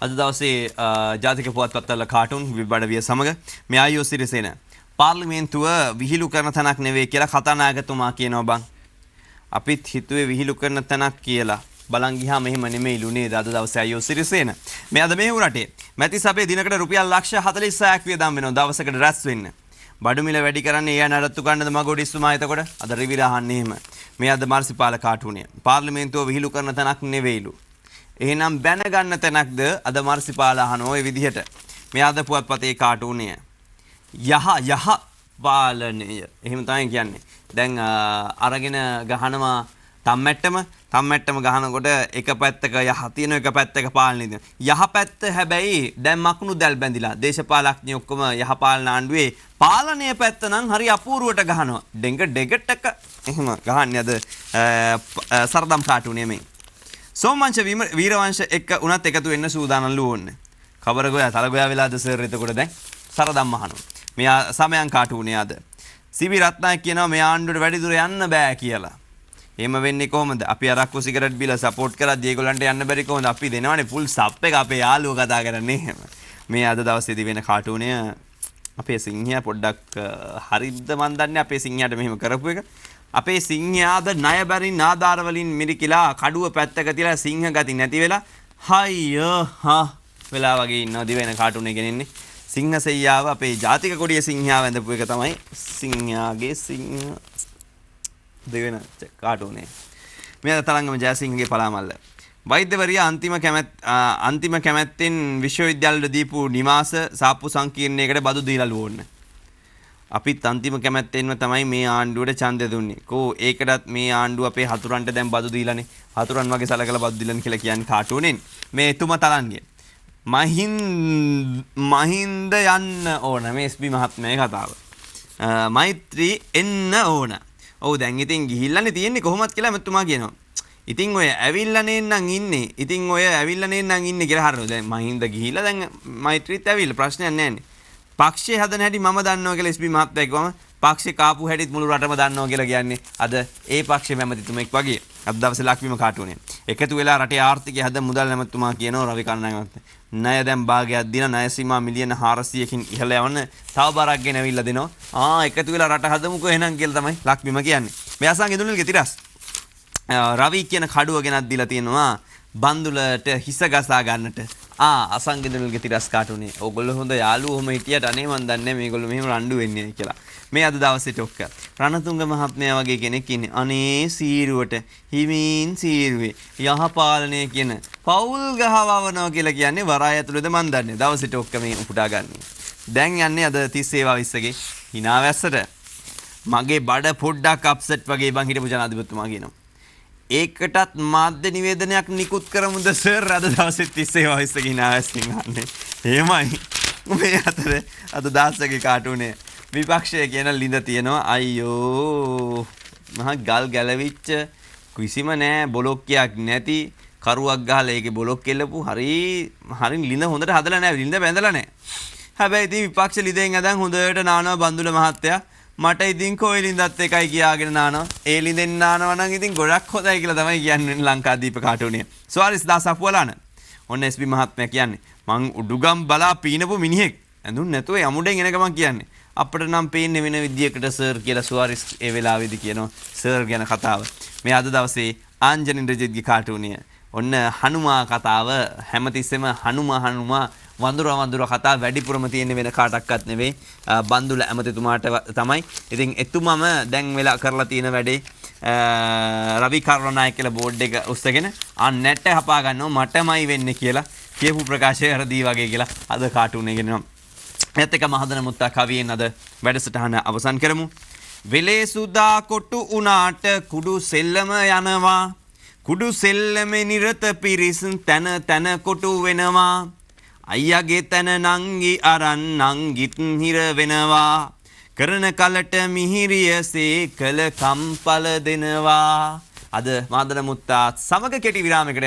අද දවසේ ජාතික පුවත්පත්වල කාටුන් විබඩවිය සමග මේ ආයෝ සිරිසේන පාර්ලිමේන්තුව විහිළු කරන තැනක් නෙවෙයි කියලා කතානායකතුමා කියනවා බං. අපිත් හිතුවේ විහිළු කරන තැනක් කියලා. බලන් ගියාම එහෙම නෙමෙයිලු නේද අද දවසේ ආයෝ සිරිසේන. මේ අද මෙහෙම රටේ මැති සභේ දිනකට රුපියල් ලක්ෂ 46ක් වියදම් වෙනවා දවසකට රැස් වෙන්න. බඩු මිල වැඩි කරන්නේ ඒ නඩත්තු ගන්නද මගොඩිස්සුමා එතකොට අද රිවිල අහන්නේ එහෙම. මේ අද මාර්සිපාල කාටුනේ පාර්ලිමේන්තුව විහිළු කරන තැනක් නෙවෙයිලු. එහෙනම් බැනගන්න තැනක්ද අද මාර්සිපාල අහන ওই විදිහට. මේ අද පුවත්පතේ කාටුනේ යහ පාලනය. එහෙම තමයි කියන්නේ. දැන් අරගෙන ගහනවා තම්මැට්ටම ගහනකොට එක පැත්තක යහ තියෙන එක පැත්තක පාලනය දෙන. යහ පැත්ත හැබැයි දැන් මකුණු දැල් බැඳිලා. දේශපාලඥයෝ ඔක්කොම යහ පාලන ආණ්ඩුවේ පාලනීය පැත්ත නම් හරි අපූර්වට ගහනවා. ඩෙගටක එහෙම ගහන්නේ අද සරදම් කාටුනේ මේ. සෝමංශ වීරවංශ එක්ක උනත් එකතු වෙන්න සූදානම්ලු ඕන්නේ. කබර ගෝයා තල ගෝයා වෙලාද සර් එතකොට දැන් සරදම් අහනවා. මෙයා සමයන් කාටුනේ අද. සිබි රත්නායක කියනවා මේ ආණ්ඩුවට වැඩි දුර යන්න බෑ කියලා. එහෙම වෙන්නේ කොහොමද? අපි අරක්කු සිගරට් බීලා සපෝට් කරද්දී ඒගොල්ලන්ට යන්න බැරි කොහොමද? අපි දෙනවනේ ෆුල් සප් එක අපේ යාළුවෝ කතා කරන්නේ එහෙම. මේ අද දවසේදී වෙන කාටුනේ අපේ සිංහයා පොඩ්ඩක් හරිද මන් දන්නේ අපේ සිංහයාට මෙහෙම කරපු එක. අපේ සිංහයාද ණය බැරින් ආධාර වලින් මිරිකිලා කඩුව පැත්තක තියලා සිංහ ගති නැති වෙලා හයියෝ වෙලා වගේ ඉන්නවා දිවෙන කාටුනේ ගෙනින්නේ. සිංහ සෙයියාව අපේ ජාතික කොඩියේ සිංහයා වැඳපු එක තමයි සිංහයාගේ සිංහ දෙවෙන කාටුනේ. මේ තරංගම ජයසිංහගේ පලාමල්ල. වෛද්‍යවරියා අන්තිම කැමැත්තෙන් විශ්වවිද්‍යාලවල දීපු නිවාස සාප්පු සංකීර්ණයකට බදු දීලාලු ඕන්න. අපිත් අන්තිම කැමැත්තෙන්ම තමයි මේ ආණ්ඩුවට ඡන්දය දුන්නේ. කෝ ඒකටත් මේ ආණ්ඩුව අපේ හතුරන්ට දැන් බදු දීලානේ. හතුරන් වගේ සලකලා බදු දීලානේ කියලා කියන්නේ කාටුනෙන්. මේ එතුම තරන්නේ. මහින්ද යන්න ඕන මේ එස්.බී මහත්මයාගේ කතාව. මෛත්‍රී එන්න ඕන. ඔව් දැන් ඉතින් ගිහිල්ලානේ තියෙන්නේ කොහොමද කියලා මෙතුමා කියනවා. ඉතින් ඔය ඇවිල්ලා නේන්නම් ඉන්නේ. කියලා හරියද? දැන් මහින්ද ගිහිල්ලා දැන් මෛත්‍රීත් ඇවිල්ලා ප්‍රශ්නයක් නැහැනේ. පක්ෂය හදන හැටි මම දන්නවා කියලා එස්.බී මහත්තයා කිව්වම පක්ෂේ කාපු හැටිත් මුළු රටම දන්නවා කියලා කියන්නේ අද ඒ පක්ෂේ මැමතිතුමෙක් වගේ. අද දවසේ ලක්විම කාටුනේ. එකතු වෙලා රටේ ආර්ථිකය හද මුදල් නැමතුමා කියනවා රවි කරුණානායක මහත්තයා. ණය දැන් භාගයක් දින ණය සීමා මිලියන 400කින් ඉහළ යවන තව බරක් ගෙනවිල්ලා දෙනවා. එකතු වෙලා රට හදමුකෝ එහෙනම් කියලා තමයි ලක්විම කියන්නේ. මේ අසං ඉදුණුල්ගේ තිරස්. රවි කියන කඩුව ගෙනත් දීලා තියෙනවා බන්දුලට හිස ගසා ගන්නට. අසංගිදුල්ගේ තිරස් කාටුනේ. ඕගොල්ලෝ හොඳ යාළුවෝ ඔහම හිටියට අනේ මන් දන්නේ මේගොල්ලෝ මෙහෙම රණ්ඩු වෙන්නේ කියලා. මේ අද දවසේ ටොක්ක. රණතුංග මහත්මයා වගේ කෙනෙක් ඉන්නේ. අනේ සීරුවට හිමින් සීරුවේ යහපාලනය කියන පෞල් ගහවවනවා කියලා කියන්නේ වරාය ඇතුළේද මන් දන්නේ. දවසේ ටොක්ක මේ උපුටා ගන්න. දැන් යන්නේ අද 30 හිනා වැස්සට. මගේ බඩ පොඩ්ඩක් අප්සෙට් වගේ බං හිටපු ජනාධිපතිතුමා කියනවා. ඒකටත් මාධ්‍ය නිවේදනයක් නිකුත් කරමුද සර් අද දවසේ 30 හිනා වැස්සකින් අහන්නේ. එහෙමයි. මේ අතර අද දාසගේ කාටුනේ විපක්ෂය කියන ලිඳ තියෙනවා අයියෝ මහා ගල් ගැලවිච්ච කිසිම නෑ බොලොක්කයක් නැති කරුවක් ගහලා ඒකේ බොලොක් කෙල්ලපු හරි ලිඳ හොඳට හදලා නෑ ලිඳ බැඳලා නෑ හැබැයි ඉතින් විපක්ෂ ලිඳෙන් අදන් හොඳට නානවා බන්දුල මහත්තයා මට ඉතින් කොයි ලිඳත් එකයි කියාගෙන නානවා ඒ ලිඳෙන් නානවා නම් ඉතින් ගොඩක් හොඳයි කියලා තමයි කියන්නේ ලංකාදීප කාටුනේ සෝරිස් දාසක් වලාන ඔන්න එස්.බී මහත්මයා කියන්නේ මං උඩුගම් බලා පීනපු මිනිහෙක් ඇඳුන් නැතුව යමුඩෙන් එන ගමන් කියන්නේ අපිට නම් පේන්නේ වෙන විදියකට සර් කියලා සුවාරිස් ඒ වෙලාවේදී කියනවා සර් ගැන කතාව. මේ අද දවසේ ආන්ජනින් රජිත්ගේ කාටුනිය. ඔන්න හනුමා කතාව හැමතිස්සෙම හනුමා වඳුර කතා වැඩිපුරම තියෙන්නේ වෙන කාටක්වත් නෙවෙයි. බන්දුල ඇමතිතුමාට තමයි. ඉතින් එතුමම දැන් වෙලා කරලා තියෙන වැඩේ රවි කරුණානායක කියලා බෝඩ් එක උස්සගෙන නැට්ට හපා ගන්නවා මටමයි වෙන්නේ කියලා කියපු ප්‍රකාශය හරදී වගේ කියලා අද කාටුනේ ගෙනවා. එත් එක මහදන මුත්තා කවියෙන් අද වැඩසටහන අවසන් කරමු. වෙලේ සුදා කොටු උනාට කුඩු සෙල්ලම යනවා. කුඩු සෙල්ලමේ නිරත පිරිස් තන කොටු වෙනවා. අයියාගේ තන නංගි අරන් නංගිත් හිර වෙනවා. කරන කලට මිහිරියසේ කළ කම්පල දෙනවා. අද මහදන මුත්තා සමග කෙටි විරාමයකට